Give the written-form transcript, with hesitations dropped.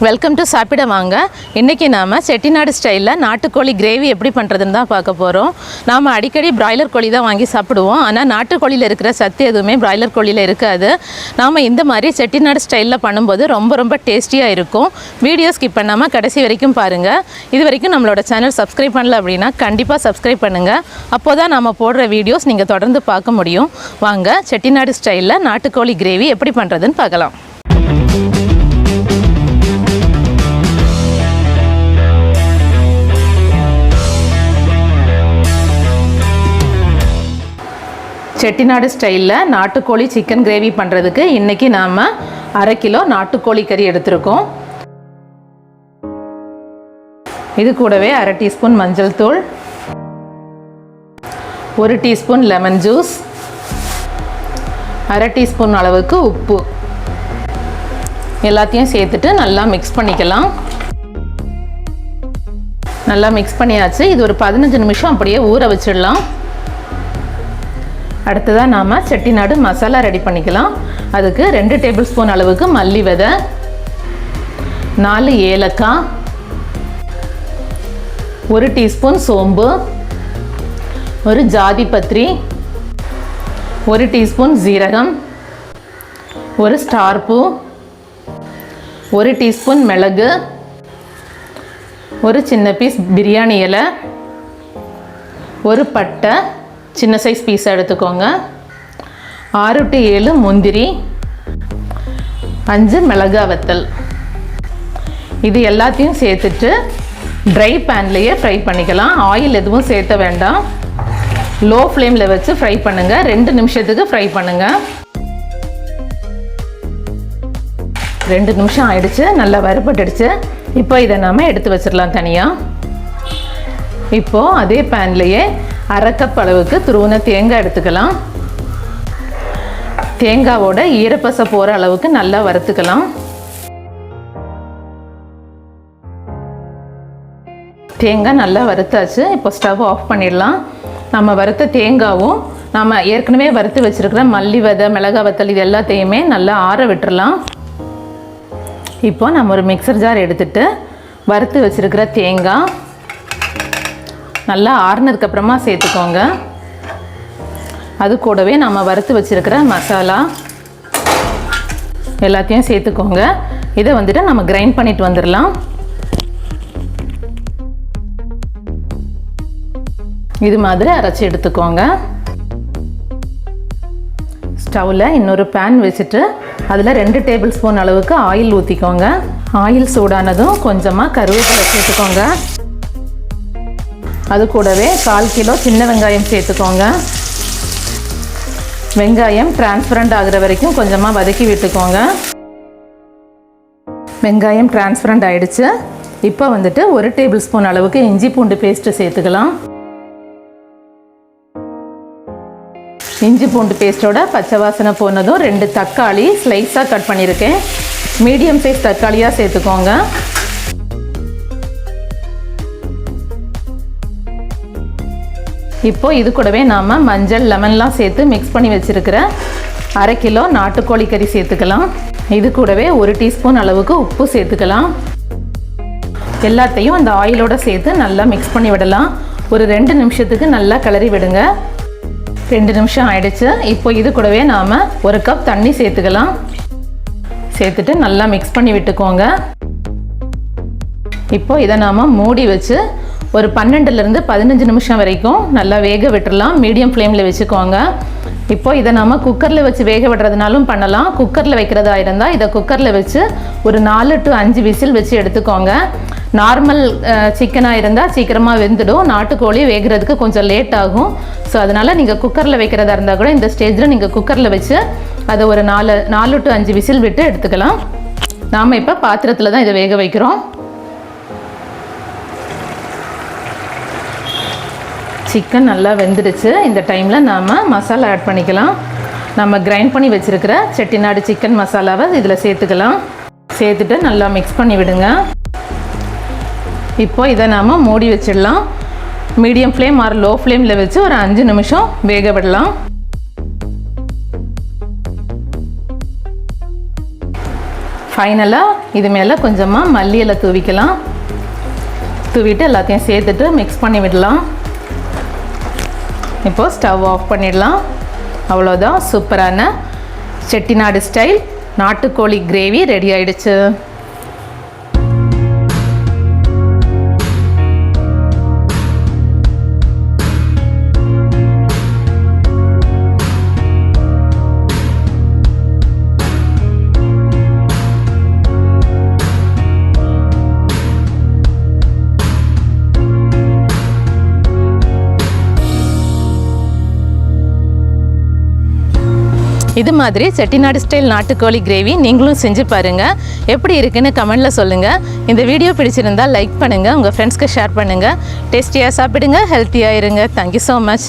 Welcome to சாப்பிட வாங்க. இன்றைக்கி நாம் செட்டிநாடு ஸ்டைலில் நாட்டுக்கோழி கிரேவி எப்படி பண்ணுறதுன்னு தான் பார்க்க போகிறோம். நாம் அடிக்கடி பிராய்லர் கோழி தான் வாங்கி சாப்பிடுவோம். ஆனால் நாட்டுக்கோழியில் இருக்கிற சத்து எதுவுமே பிராய்லர் கோழியில் இருக்காது. நாம் இந்த மாதிரி செட்டிநாடு ஸ்டைலில் பண்ணும்போது ரொம்ப டேஸ்டியாக இருக்கும். வீடியோ ஸ்கிப் பண்ணாமல் கடைசி வரைக்கும் பாருங்கள். இது வரைக்கும் நம்மளோட சேனல் சப்ஸ்கிரைப் பண்ணல அப்படின்னா கண்டிப்பாக சப்ஸ்கிரைப் பண்ணுங்கள். அப்போ தான் நம்ம போடுற வீடியோஸ் நீங்கள் தொடர்ந்து பார்க்க முடியும். வாங்க செட்டிநாடு ஸ்டைலில் நாட்டுக்கோழி கிரேவி எப்படி பண்ணுறதுன்னு பார்க்கலாம். செட்டிநாடு ஸ்டைலில் நாட்டுக்கோழி சிக்கன் கிரேவி பண்ணுறதுக்கு இன்றைக்கி நாம் 1/2 கிலோ நாட்டுக்கோழி கறி எடுத்திருக்கோம். இது கூடவே 1/2 டீஸ்பூன் மஞ்சள் தூள், 1 டீஸ்பூன் லெமன் ஜூஸ், 1/2 டீஸ்பூன் அளவுக்கு உப்பு எல்லாத்தையும் சேர்த்துட்டு நல்லா மிக்ஸ் பண்ணிக்கலாம். நல்லா மிக்ஸ் பண்ணியாச்சு. இது ஒரு 15 நிமிஷம் அப்படியே ஊற வச்சிடலாம். அடுத்ததாக நாம் செட்டிநாடு மசாலா ரெடி பண்ணிக்கலாம். அதுக்கு 2 டேபிள் ஸ்பூன் அளவுக்கு மல்லி விதை, 4 ஏலக்காய், 1 டீஸ்பூன் சோம்பு, 1 ஜாதி பத்திரி, 1 டீஸ்பூன் ஜீரகம், 1 ஸ்டார் பூ, 1 டீஸ்பூன் மிளகு, 1 சின்ன பீஸ் பிரியாணி இலை, 1 பட்டை சின்ன சைஸ் பீஸ் எடுத்துக்கோங்க, 6 to 7 முந்திரி, 5 மிளகாய் வத்தல். இது எல்லாத்தையும் சேர்த்துட்டு ட்ரை பேன்லேயே ஃப்ரை பண்ணிக்கலாம். ஆயில் எதுவும் சேர்த்த வேண்டாம். லோ ஃப்ளேமில் வச்சு ஃப்ரை பண்ணுங்கள். 2 நிமிஷத்துக்கு ஃப்ரை பண்ணுங்கள். 2 நிமிஷம் ஆயிடுச்சு. நல்லா வறுபட்டுடுச்சு. இப்போ இதை நாம் எடுத்து வச்சிடலாம் தனியாக. இப்போது அதே பேன்லேயே 1/2 கப் அளவுக்கு துருவின தேங்காய் எடுத்துக்கலாம். தேங்காவோட ஈரப்பசை போகிற அளவுக்கு நல்லா வறுத்துக்கலாம். தேங்காய் நல்லா வறுத்தாச்சு. இப்போ ஸ்டவ் ஆஃப் பண்ணிடலாம். நம்ம வறுத்த தேங்காவும் நம்ம ஏற்கனவே வறுத்து வச்சுருக்கிற மல்லி விதை, மிளகாய் வத்தல் இது எல்லாத்தையுமே நல்லா ஆற விட்டுறலாம். இப்போ நம்ம ஒரு மிக்சர் ஜார் எடுத்துகிட்டு வறுத்து வச்சுருக்கிற தேங்காய் நல்லா ஆறுனதுக்கப்புறமா சேர்த்துக்கோங்க. அது கூடவே நம்ம வறுத்து வச்சுருக்கிற மசாலா எல்லாத்தையும் சேர்த்துக்கோங்க. இதை வந்துட்டு நம்ம கிரைண்ட் பண்ணிட்டு வந்துடலாம். இது மாதிரி அரைச்சி எடுத்துக்கோங்க. ஸ்டவ்வில் இன்னொரு பேன் வச்சுட்டு அதில் 2 டேபிள் ஸ்பூன் அளவுக்கு ஆயில் ஊற்றிக்கோங்க. ஆயில் சூடானதும் கொஞ்சமாக கருவேப்பிலை சேர்த்துக்கோங்க. அது கூடவே 1/4 கிலோ சின்ன வெங்காயம் சேர்த்துக்கோங்க. வெங்காயம் டிரான்ஸ்பரண்ட் ஆகிற வரைக்கும் கொஞ்சமாக வதக்கி விட்டுக்கோங்க. வெங்காயம் டிரான்ஸ்பரண்ட் ஆகிடுச்சு. இப்போ வந்துட்டு 1 டேபிள் ஸ்பூன் அளவுக்கு இஞ்சி பூண்டு பேஸ்ட்டு சேர்த்துக்கலாம். இஞ்சி பூண்டு பேஸ்ட்டோட பச்சை வாசனை போனதும் 2 தக்காளி ஸ்லைஸாக கட் பண்ணியிருக்கேன். மீடியம் சைஸ் தக்காளியாக சேர்த்துக்கோங்க. இப்போது இது கூடவே நாம் மஞ்சள் லெமன்லாம் சேர்த்து மிக்ஸ் பண்ணி வச்சுருக்கிற 1/2 கிலோ நாட்டுக்கோழி கறி சேர்த்துக்கலாம். இது கூடவே 1 டீஸ்பூன் அளவுக்கு உப்பு சேர்த்துக்கலாம். எல்லாத்தையும் அந்த ஆயிலோடு சேர்த்து நல்லா மிக்ஸ் பண்ணி விடலாம். ஒரு 2 நிமிஷத்துக்கு நல்லா கிளறி விடுங்க. 2 நிமிஷம் ஆயிடுச்சு. இப்போ இது கூடவே நாம் 1 கப் தண்ணி சேர்த்துக்கலாம். சேர்த்துட்டு நல்லா மிக்ஸ் பண்ணி விட்டுக்கோங்க. இப்போ இதை நாம் மூடி வச்சு ஒரு 12லேருந்து 15 நிமிஷம் வரைக்கும் நல்லா வேக விட்டுடலாம். மீடியம் ஃப்ளேமில் வச்சுக்கோங்க. இப்போ இதை நாம் குக்கரில் வச்சு வேக விடுறதுனாலும் பண்ணலாம். குக்கரில் வைக்கிறதா இருந்தால் இதை குக்கரில் வச்சு ஒரு 4 to 5 விசில் வச்சு எடுத்துக்கோங்க. நார்மல் சிக்கனாக இருந்தால் சீக்கிரமாக வெந்துடும். நாட்டுக்கோழி வேகிறதுக்கு கொஞ்சம் லேட் ஆகும். ஸோ அதனால் நீங்கள் குக்கரில் வைக்கிறதா இருந்தால் கூட இந்த ஸ்டேஜில் நீங்கள் குக்கரில் வச்சு அதை ஒரு 4 to 5 விசில் விட்டு எடுத்துக்கலாம். நாம் இப்போ பாத்திரத்தில் தான் இதை வேக வைக்கிறோம். சிக்கன் நல்லா வெந்துடுச்சு. இந்த டைமில் நாம் மசாலா ஆட் பண்ணிக்கலாம். நம்ம கிரைண்ட் பண்ணி வச்சுருக்கிற செட்டிநாடு சிக்கன் மசாலாவை இதில் சேர்த்துக்கலாம். சேர்த்துட்டு நல்லா மிக்ஸ் பண்ணி விடுங்க. இப்போ இதை நாம் மூடி வச்சிடலாம். மீடியம் ஃப்ளேம் ஆர் லோ ஃப்ளேமில் வச்சு ஒரு 5 நிமிஷம் வேக விடலாம். ஃபைனலாக இது மேலே கொஞ்சமாக மல்லி இலை தூவிக்கலாம். தூவிட்டு எல்லாத்தையும் சேர்த்துட்டு மிக்ஸ் பண்ணி விடலாம். இப்போது ஸ்டவ் ஆஃப் பண்ணிடலாம். அவ்வளோதான், சூப்பரான செட்டிநாடு ஸ்டைல் நாட்டுக்கோழி கிரேவி ரெடி ஆயிடுச்சு. இது மாதிரி செட்டிநாடு ஸ்டைல் நாட்டுக்கோழி கிரேவி நீங்களும் செஞ்சு பாருங்கள். எப்படி இருக்குன்னு கமெண்டில் சொல்லுங்கள். இந்த வீடியோ பிடிச்சிருந்தால் லைக் பண்ணுங்கள், உங்கள் ஃப்ரெண்ட்ஸ்க்கு ஷேர் பண்ணுங்கள். டேஸ்டியாக சாப்பிடுங்க, ஹெல்த்தியாக இருங்க. Thank you so much.